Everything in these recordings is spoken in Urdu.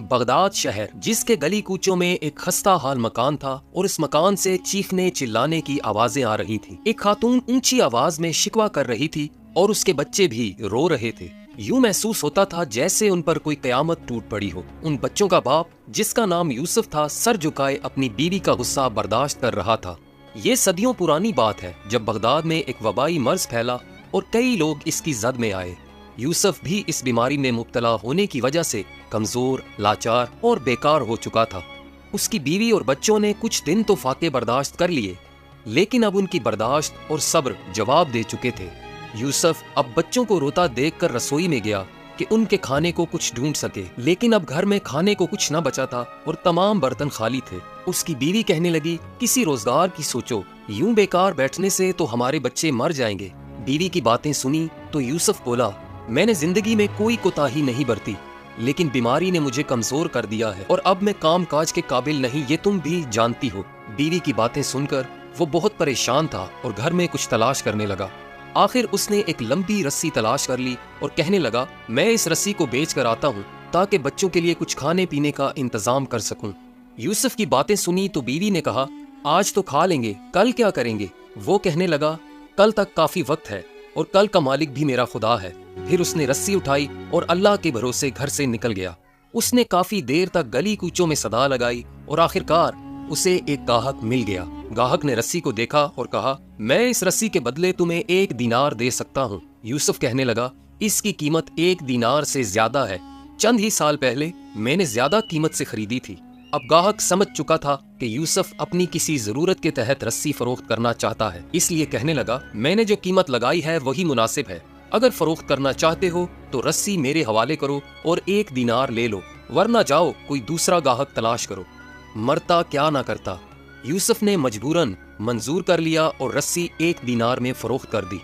بغداد شہر، جس کے گلی کوچوں میں ایک خستہ حال مکان تھا اور اس مکان سے چیخنے چلانے کی آوازیں آ رہی تھی۔ ایک خاتون اونچی آواز میں شکوہ کر رہی تھی اور اس کے بچے بھی رو رہے تھے۔ یوں محسوس ہوتا تھا جیسے ان پر کوئی قیامت ٹوٹ پڑی ہو۔ ان بچوں کا باپ، جس کا نام یوسف تھا، سر جھکائے اپنی بیوی کا غصہ برداشت کر رہا تھا۔ یہ صدیوں پرانی بات ہے جب بغداد میں ایک وبائی مرض پھیلا اور کئی لوگ اس کی زد میں آئے۔ یوسف بھی اس بیماری میں مبتلا ہونے کی وجہ سے کمزور، لاچار اور بیکار ہو چکا تھا۔ اس کی بیوی اور بچوں نے کچھ دن تو فاقے برداشت کر لیے، لیکن اب ان کی برداشت اور صبر جواب دے چکے تھے۔ یوسف اب بچوں کو روتا دیکھ کر رسوئی میں گیا کہ ان کے کھانے کو کچھ ڈھونڈ سکے، لیکن اب گھر میں کھانے کو کچھ نہ بچا تھا اور تمام برتن خالی تھے۔ اس کی بیوی کہنے لگی، کسی روزگار کی سوچو، یوں بیکار بیٹھنے سے تو ہمارے بچے مر جائیں گے۔ بیوی کی باتیں سنی تو یوسف بولا، میں نے زندگی میں کوئی کوتاہی نہیں برتی، لیکن بیماری نے مجھے کمزور کر دیا ہے اور اب میں کام کاج کے قابل نہیں، یہ تم بھی جانتی ہو۔ بیوی کی باتیں سن کر وہ بہت پریشان تھا اور گھر میں کچھ تلاش کرنے لگا۔ آخر اس نے ایک لمبی رسی تلاش کر لی اور کہنے لگا، میں اس رسی کو بیچ کر آتا ہوں تاکہ بچوں کے لیے کچھ کھانے پینے کا انتظام کر سکوں۔ یوسف کی باتیں سنی تو بیوی نے کہا، آج تو کھا لیں گے، کل کیا کریں گے؟ وہ کہنے لگا، کل تک کافی وقت ہے اور کل کا مالک بھی میرا خدا ہے۔ پھر اس نے رسی اٹھائی اور اللہ کے بھروسے گھر سے نکل گیا۔ اس نے کافی دیر تک گلی کوچوں میں صدا لگائی اور آخرکار اسے ایک گاہک مل گیا۔ گاہک نے رسی کو دیکھا اور کہا، میں اس رسی کے بدلے تمہیں 1 دینار دے سکتا ہوں۔ یوسف کہنے لگا، اس کی قیمت 1 دینار سے زیادہ ہے، چند ہی سال پہلے میں نے زیادہ قیمت سے خریدی تھی۔ اب گاہک سمجھ چکا تھا کہ یوسف اپنی کسی ضرورت کے تحت رسی فروخت کرنا چاہتا ہے، اس لیے کہنے لگا، میں نے جو قیمت لگائی ہے وہی مناسب ہے، اگر فروخت کرنا چاہتے ہو تو رسی میرے حوالے کرو اور 1 دینار لے لو، ورنہ جاؤ کوئی دوسرا گاہک تلاش کرو۔ مرتا کیا نہ کرتا، یوسف نے مجبوراً منظور کر لیا اور رسی 1 دینار میں فروخت کر دی۔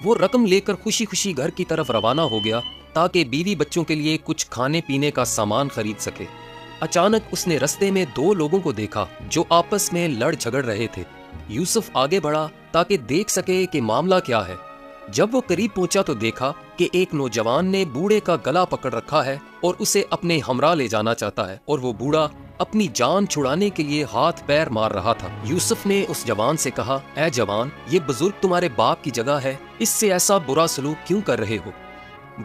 وہ رقم لے کر خوشی خوشی گھر کی طرف روانہ ہو گیا تاکہ بیوی بچوں کے لیے کچھ کھانے پینے کا سامان خرید سکے۔ اچانک اس نے رستے میں 2 لوگوں کو دیکھا جو آپس میں لڑ جھگڑ رہے تھے۔ یوسف آگے بڑھا تاکہ دیکھ سکے کہ معاملہ کیا ہے۔ جب وہ قریب پہنچا تو دیکھا کہ ایک نوجوان نے بوڑھے کا گلا پکڑ رکھا ہے اور اسے اپنے ہمراہ لے جانا چاہتا ہے، اور وہ بوڑھا اپنی جان چھڑانے کے لیے ہاتھ پیر مار رہا تھا۔ یوسف نے اس جوان سے کہا، اے جوان، یہ بزرگ تمہارے باپ کی جگہ ہے، اس سے ایسا برا سلوک کیوں کر رہے ہو؟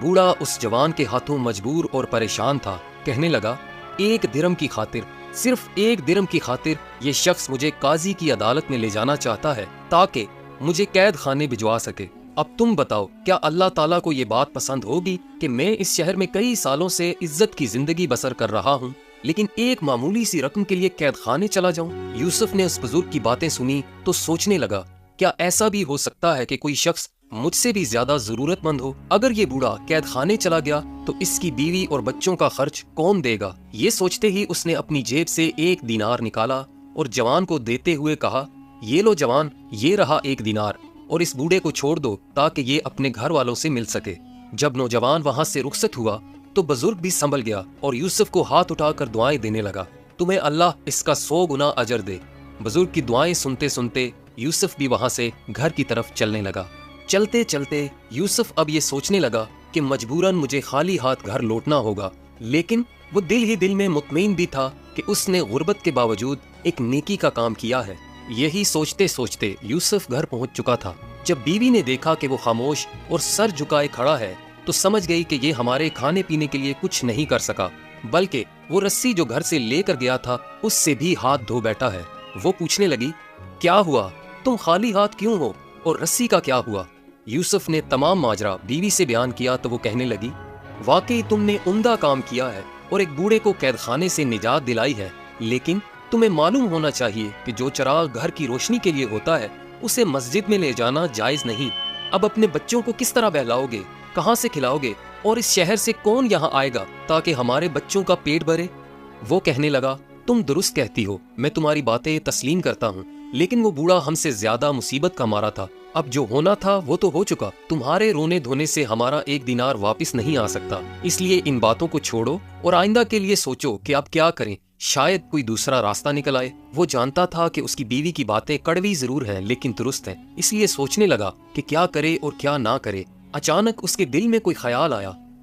بوڑھا اس جوان کے ہاتھوں مجبور اور پریشان تھا، کہنے لگا، 1 درم کی خاطر، صرف 1 درم کی خاطر یہ شخص مجھے قاضی کی عدالت میں لے جانا چاہتا ہے تاکہ مجھے قید خانے بھجوا سکے۔ اب تم بتاؤ، کیا اللہ تعالیٰ کو یہ بات پسند ہوگی کہ میں اس شہر میں کئی سالوں سے عزت کی زندگی بسر کر رہا ہوں، لیکن ایک معمولی سی رقم کے لیے قید خانے چلا جاؤں؟ یوسف نے اس بزرگ کی باتیں سنی تو سوچنے لگا، کیا ایسا بھی ہو سکتا ہے کہ کوئی شخص مجھ سے بھی زیادہ ضرورت مند ہو؟ اگر یہ بوڑھا قید خانے چلا گیا تو اس کی بیوی اور بچوں کا خرچ کون دے گا؟ یہ سوچتے ہی اس نے اپنی جیب سے 1 دینار نکالا اور جوان کو دیتے ہوئے کہا، یہ لو جوان، یہ رہا 1 دینار، اور اس بوڑھے کو چھوڑ دو تاکہ یہ اپنے گھر والوں سے مل سکے۔ جب نوجوان وہاں سے رخصت ہوا تو بزرگ بھی سنبھل گیا اور یوسف کو ہاتھ اٹھا کر دعائیں دینے لگا، تمہیں اللہ اس کا 100 گنا اجر دے۔ بزرگ کی دعائیں سنتے سنتے یوسف بھی وہاں سے گھر کی طرف چلنے لگا۔ چلتے چلتے یوسف اب یہ سوچنے لگا کہ مجبوراً مجھے خالی ہاتھ گھر لوٹنا ہوگا، لیکن وہ دل ہی دل میں مطمئن بھی تھا کہ اس نے غربت کے باوجود ایک نیکی کا کام کیا ہے۔ یہی سوچتے سوچتے یوسف گھر پہنچ چکا تھا۔ جب بیوی نے دیکھا کہ وہ خاموش اور سر جھکائے کھڑا ہے تو سمجھ گئی کہ یہ ہمارے کھانے پینے کے لیے کچھ نہیں کر سکا، بلکہ وہ رسی جو گھر سے لے کر گیا تھا اس سے بھی ہاتھ دھو بیٹھا ہے۔ وہ پوچھنے لگی، کیا ہوا؟ تم خالی ہاتھ کیوں ہو اور رسی کا کیا ہوا؟ یوسف نے تمام ماجرا بیوی سے بیان کیا تو وہ کہنے لگی، واقعی تم نے عمدہ کام کیا ہے اور ایک بوڑھے کو قید خانے سے نجات دلائی ہے، لیکن تمہیں معلوم ہونا چاہیے کہ جو چراغ گھر کی روشنی کے لیے ہوتا ہے اسے مسجد میں لے جانا جائز نہیں۔ اب اپنے بچوں کو کس طرح بہلاؤ گے، کہاں سے کھلاؤ گے، اور اس شہر سے کون یہاں آئے گا تاکہ ہمارے بچوں کا پیٹ بھرے؟ وہ کہنے لگا، تم درست کہتی ہو، میں تمہاری باتیں تسلیم کرتا ہوں، لیکن وہ بوڑھا ہم سے زیادہ مصیبت کا مارا تھا، اب جو ہونا تھا وہ تو ہو چکا، تمہارے رونے دھونے سے ہمارا 1 دینار واپس نہیں آ سکتا، اس لیے ان باتوں کو چھوڑو اور آئندہ کے لیے سوچو کہ اب کیا کریں، شاید کوئی دوسرا راستہ نکل آئے۔ وہ جانتا تھا کہ اس کی بیوی کی باتیں کڑوی ضرور ہیں لیکن درست ہیں، اس لیے سوچنے لگا کہ کیا کرے اور کیا نہ کرے۔ اچانک اس کے دل میں کوئی خیال آیا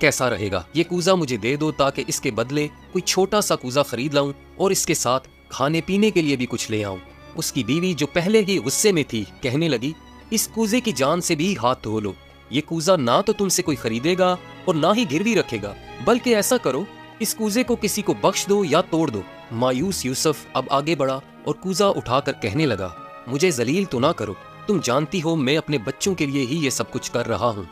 کیسا رہے گا؟ یہ کوزہ مجھے دے دو تاکہ اس کے بدلے کوئی چھوٹا سا کوزہ خرید لاؤں اور اس کے ساتھ کھانے پینے کے لیے بھی کچھ لے آؤں۔ اس کی بیوی جو پہلے ہی غصے میں تھی کہنے لگی، اس کوزے کی جان سے بھی ہاتھ دھو لو، یہ کوزہ نہ تو تم سے کوئی خریدے گا اور نہ ہی گروی رکھے گا، بلکہ ایسا کرو اس کوزے کو کسی کو بخش دو یا توڑ دو۔ مایوس یوسف اب آگے بڑھا اور کوزہ اٹھا کر کہنے لگا، مجھے ذلیل تو نہ کرو، تم جانتی ہو میں اپنے بچوں کے لیے ہی یہ سب کچھ کر رہا ہوں۔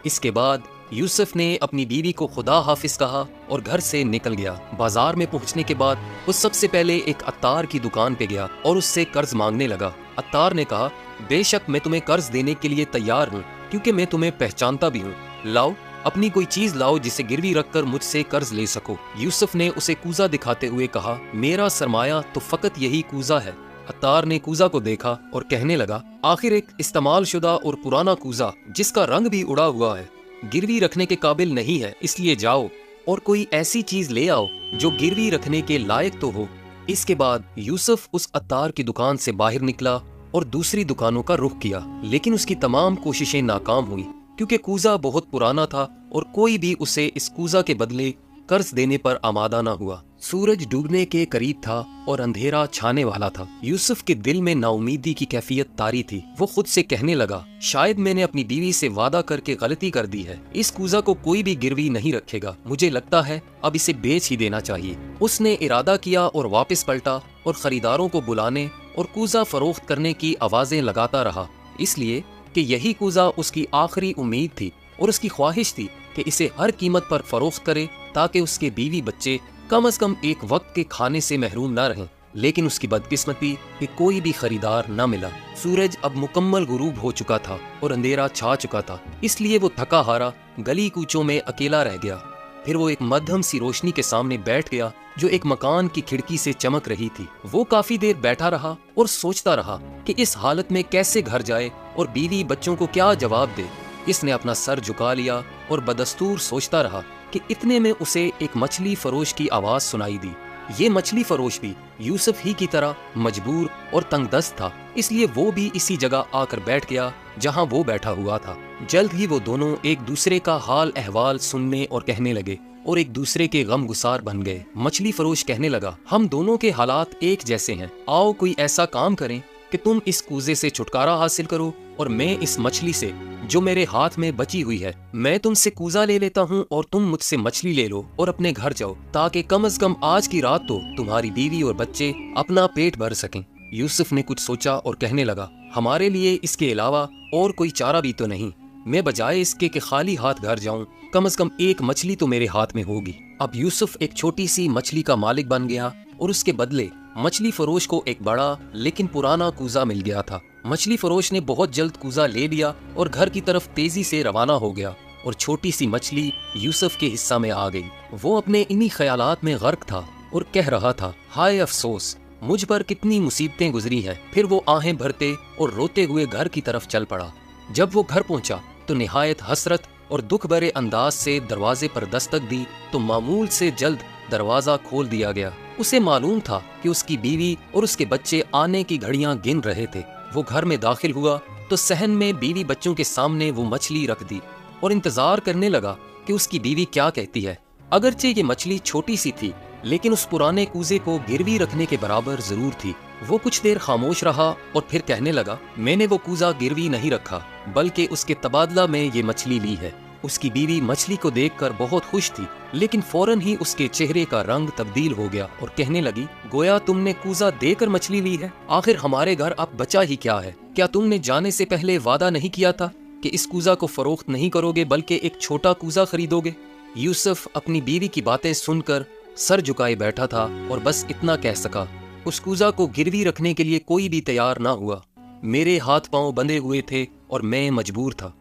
اس کے بعد یوسف نے اپنی بیوی کو خدا حافظ کہا اور گھر سے نکل گیا۔ بازار میں پہنچنے کے بعد وہ سب سے پہلے ایک عطار کی دکان پہ گیا اور اس سے قرض مانگنے لگا۔ عطار نے کہا، بے شک میں تمہیں قرض دینے کے لیے تیار ہوں کیونکہ میں تمہیں پہچانتا بھی ہوں، لاؤ اپنی کوئی چیز لاؤ جسے گروی رکھ کر مجھ سے قرض لے سکو۔ یوسف نے اسے کوزہ دکھاتے ہوئے کہا، میرا سرمایہ تو فقط یہی کوزہ ہے۔ عطار نے کوزہ کو دیکھا اور کہنے لگا، آخر ایک استعمال شدہ اور پرانا کوزہ جس کا رنگ بھی اڑا ہوا ہے، گروی رکھنے کے قابل نہیں ہے، اس لیے جاؤ اور کوئی ایسی چیز لے آؤ جو گروی رکھنے کے لائق تو ہو۔ اس کے بعد یوسف اس عطار کی دکان سے باہر نکلا اور دوسری دکانوں کا رخ کیا، لیکن اس کی تمام کوششیں ناکام ہوئیں کیونکہ کوزہ بہت پرانا تھا اور کوئی بھی اسے اس کوزہ کے بدلے قرض دینے پر آمادہ نہ ہوا۔ سورج ڈوبنے کے قریب تھا اور اندھیرا چھانے والا تھا۔ یوسف کے دل میں نا امیدی کی کیفیت طاری تھی۔ وہ خود سے کہنے لگا، شاید میں نے اپنی بیوی سے وعدہ کر کے غلطی کر دی ہے، اس کوزہ کو کوئی بھی گروی نہیں رکھے گا، مجھے لگتا ہے اب اسے بیچ ہی دینا چاہیے۔ اس نے ارادہ کیا اور واپس پلٹا اور خریداروں کو بلانے اور کوزہ فروخت کرنے کی آوازیں لگاتا رہا، اس لیے کہ یہی کوزہ اس کی آخری امید تھی اور اس کی خواہش تھی کہ اسے ہر قیمت پر فروخت کرے تاکہ اس کے بیوی بچے کم از کم ایک وقت کے کھانے سے محروم نہ رہیں۔ لیکن اس کی بدقسمتی کہ کوئی بھی خریدار نہ ملا۔ سورج اب مکمل غروب ہو چکا تھا اور اندھیرا چھا چکا تھا، اس لیے وہ تھکا ہارا گلی کوچوں میں اکیلا رہ گیا۔ پھر وہ ایک مدھم سی روشنی کے سامنے بیٹھ گیا جو ایک مکان کی کھڑکی سے چمک رہی تھی۔ وہ کافی دیر بیٹھا رہا اور سوچتا رہا کہ اس حالت میں کیسے گھر جائے اور بیوی بچوں کو کیا جواب دے۔ اس نے اپنا سر جھکا لیا اور بدستور سوچتا رہا کہ اتنے میں اسے ایک مچھلی فروش کی آواز سنائی دی۔ یہ مچھلی فروش بھی یوسف ہی کی طرح مجبور اور تنگ دست تھا، اس لیے وہ بھی اسی جگہ آ کر بیٹھ گیا جہاں وہ بیٹھا ہوا تھا۔ جلد ہی وہ دونوں ایک دوسرے کا حال احوال سننے اور کہنے لگے اور ایک دوسرے کے غم گسار بن گئے۔ مچھلی فروش کہنے لگا، ہم دونوں کے حالات ایک جیسے ہیں، آؤ کوئی ایسا کام کریں کہ تم اس کوزے سے چھٹکارا حاصل کرو اور میں اس مچھلی سے جو میرے ہاتھ میں بچی ہوئی ہے، میں تم سے کوزہ لے لیتا ہوں اور تم مجھ سے مچھلی لے لو اور اپنے گھر جاؤ تاکہ کم از کم آج کی رات تو تمہاری بیوی اور بچے اپنا پیٹ بھر سکیں۔ یوسف نے کچھ سوچا اور کہنے لگا، ہمارے لیے اس کے علاوہ اور کوئی چارہ بھی تو نہیں، میں بجائے اس کے کہ خالی ہاتھ گھر جاؤں کم از کم ایک مچھلی تو میرے ہاتھ میں ہوگی۔ اب یوسف ایک چھوٹی سی مچھلی کا مالک بن گیا اور اس کے بدلے مچھلی فروش کو ایک بڑا لیکن پرانا کوزہ مل گیا تھا۔ مچھلی فروش نے بہت جلد کوزہ لے لیا اور گھر کی طرف تیزی سے روانہ ہو گیا اور چھوٹی سی مچھلی یوسف کے حصہ میں آ گئی۔ وہ اپنے انہی خیالات میں غرق تھا اور کہہ رہا تھا، ہائے افسوس، مجھ پر کتنی مصیبتیں گزری ہیں۔ پھر وہ آہیں بھرتے اور روتے ہوئے گھر کی طرف چل پڑا۔ جب وہ گھر پہنچا تو نہایت حسرت اور دکھ بھرے انداز سے دروازے پر دستک دی تو معمول سے جلد دروازہ کھول دیا گیا۔ اسے معلوم تھا کہ اس کی بیوی اور اس کے بچے آنے کی گھڑیاں گن رہے تھے۔ وہ گھر میں داخل ہوا تو صحن میں بیوی بچوں کے سامنے وہ مچھلی رکھ دی اور انتظار کرنے لگا کہ اس کی بیوی کیا کہتی ہے۔ اگرچہ یہ مچھلی چھوٹی سی تھی لیکن اس پرانے کوزے کو گروی رکھنے کے برابر ضرور تھی۔ وہ کچھ دیر خاموش رہا اور پھر کہنے لگا، میں نے وہ کوزہ گروی نہیں رکھا بلکہ اس کے تبادلہ میں یہ مچھلی لی ہے۔ اس کی بیوی مچھلی کو دیکھ کر بہت خوش تھی، لیکن فوراً ہی اس کے چہرے کا رنگ تبدیل ہو گیا اور کہنے لگی، گویا تم نے کوزہ دے کر مچھلی لی ہے؟ آخر ہمارے گھر اب بچا ہی کیا ہے؟ کیا تم نے جانے سے پہلے وعدہ نہیں کیا تھا کہ اس کوزہ کو فروخت نہیں کرو گے بلکہ ایک چھوٹا کوزہ خریدو گے؟ یوسف اپنی بیوی کی باتیں سن کر سر جھکائے بیٹھا تھا اور بس اتنا کہہ سکا، اس کوزہ کو گروی رکھنے کے لیے کوئی بھی تیار نہ ہوا۔ میرے ہاتھ پاؤں بندھے ہوئے تھے اور میں مجبور تھا۔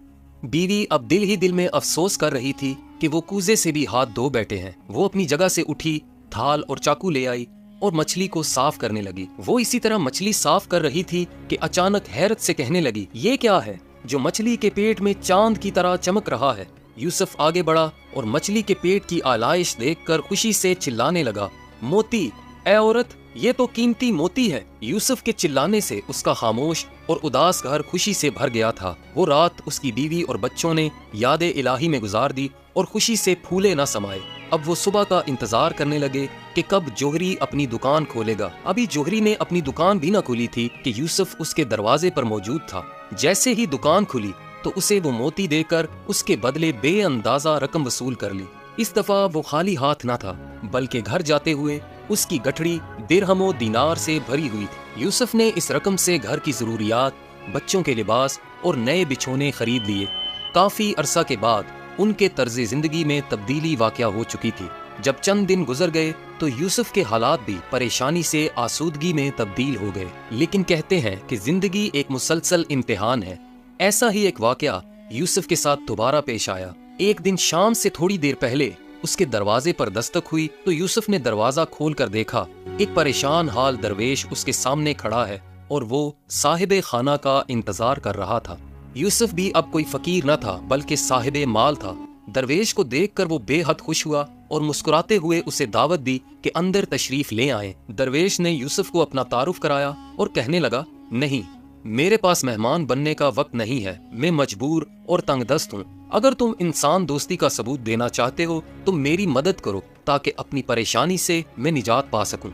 بیوی اب دل ہی دل میں افسوس کر رہی تھی کہ وہ کوزے سے بھی ہاتھ دھو بیٹھے ہیں۔ وہ اپنی جگہ سے اٹھی، تھال اور چاقو لے آئی اور مچھلی کو صاف کرنے لگی۔ وہ اسی طرح مچھلی صاف کر رہی تھی کہ اچانک حیرت سے کہنے لگی، یہ کیا ہے جو مچھلی کے پیٹ میں چاند کی طرح چمک رہا ہے؟ یوسف آگے بڑھا اور مچھلی کے پیٹ کی آلائش دیکھ کر خوشی سے چلانے لگا، موتی، اے عورت، یہ تو قیمتی موتی ہے۔ یوسف کے چلانے سے اس کا خاموش اور اداس گھر خوشی سے بھر گیا تھا۔ وہ رات اس کی بیوی اور بچوں نے یاد الہی میں گزار دی اور خوشی سے پھولے نہ سمائے۔ اب وہ صبح کا انتظار کرنے لگے کہ کب جوہری اپنی دکان کھولے گا۔ ابھی جوہری نے اپنی دکان بھی نہ کھولی تھی کہ یوسف اس کے دروازے پر موجود تھا۔ جیسے ہی دکان کھلی تو اسے وہ موتی دے کر اس کے بدلے بے اندازہ رقم وصول کر لی۔ اس دفعہ وہ خالی ہاتھ نہ تھا، بلکہ گھر جاتے ہوئے اس کی گٹھڑی درہم و دینار سے بھری ہوئی تھی۔ یوسف نے اس رقم سے گھر کی ضروریات، بچوں کے لباس اور نئے بچھونے خرید لیے۔ کافی عرصہ کے بعد ان کے طرز زندگی میں تبدیلی واقع ہو چکی تھی۔ جب چند دن گزر گئے تو یوسف کے حالات بھی پریشانی سے آسودگی میں تبدیل ہو گئے۔ لیکن کہتے ہیں کہ زندگی ایک مسلسل امتحان ہے۔ ایسا ہی ایک واقعہ یوسف کے ساتھ دوبارہ پیش آیا۔ ایک دن شام سے تھوڑی دیر پہلے اس کے دروازے پر دستک ہوئی تو یوسف نے دروازہ کھول کر دیکھا، ایک پریشان حال درویش اس کے سامنے کھڑا ہے اور وہ صاحب خانہ کا انتظار کر رہا تھا۔ یوسف بھی اب کوئی فقیر نہ تھا بلکہ صاحب مال تھا۔ درویش کو دیکھ کر وہ بے حد خوش ہوا اور مسکراتے ہوئے اسے دعوت دی کہ اندر تشریف لے آئیں۔ درویش نے یوسف کو اپنا تعارف کرایا اور کہنے لگا، نہیں، میرے پاس مہمان بننے کا وقت نہیں ہے، میں مجبور اور تنگ دست ہوں۔ اگر تم انسان دوستی کا ثبوت دینا چاہتے ہو تو میری مدد کرو تاکہ اپنی پریشانی سے میں نجات پا سکوں۔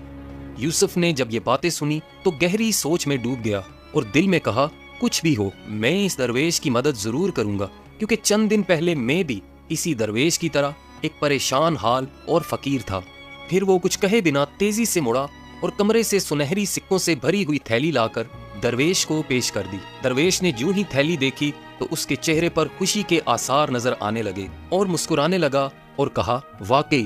یوسف نے جب یہ باتیں سنی تو گہری سوچ میں ڈوب گیا اور دل میں کہا، کچھ بھی ہو میں اس درویش کی مدد ضرور کروں گا، کیونکہ چند دن پہلے میں بھی اسی درویش کی طرح ایک پریشان حال اور فقیر تھا۔ پھر وہ کچھ کہے بنا تیزی سے مڑا اور کمرے سے سنہری سکوں سے بھری ہوئی تھیلی لا کر درویش کو پیش کر دی۔ درویش نے جوں ہی تھیلی دیکھی تو اس کے چہرے پر خوشی کے آثار نظر آنے لگے اور مسکرانے لگا اور کہا، واقعی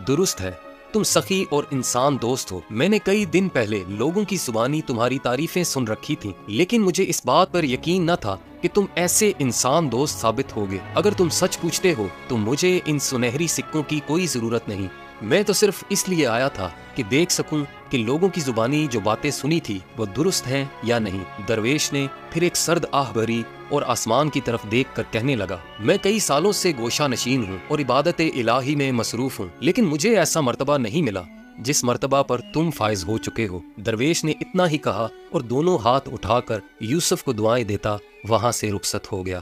درست ہے، تم سخی اور انسان دوست ہو۔ میں نے کئی دن پہلے لوگوں کی زبانی تمہاری تعریفیں سن رکھی تھیں، لیکن مجھے اس بات پر یقین نہ تھا کہ تم ایسے انسان دوست ثابت ہوگے۔ اگر تم سچ پوچھتے ہو تو مجھے ان سنہری سکوں کی کوئی ضرورت نہیں، میں تو صرف اس لیے آیا تھا کہ دیکھ سکوں کہ لوگوں کی زبانی جو باتیں سنی تھی وہ درست ہیں یا نہیں۔ درویش نے پھر ایک سرد آہ بھری اور آسمان کی طرف دیکھ کر کہنے لگا، میں کئی سالوں سے گوشہ نشین ہوں اور عبادت الہی میں مصروف ہوں، لیکن مجھے ایسا مرتبہ نہیں ملا جس مرتبہ پر تم فائز ہو چکے ہو۔ درویش نے اتنا ہی کہا اور دونوں ہاتھ اٹھا کر یوسف کو دعائیں دیتا وہاں سے رخصت ہو گیا۔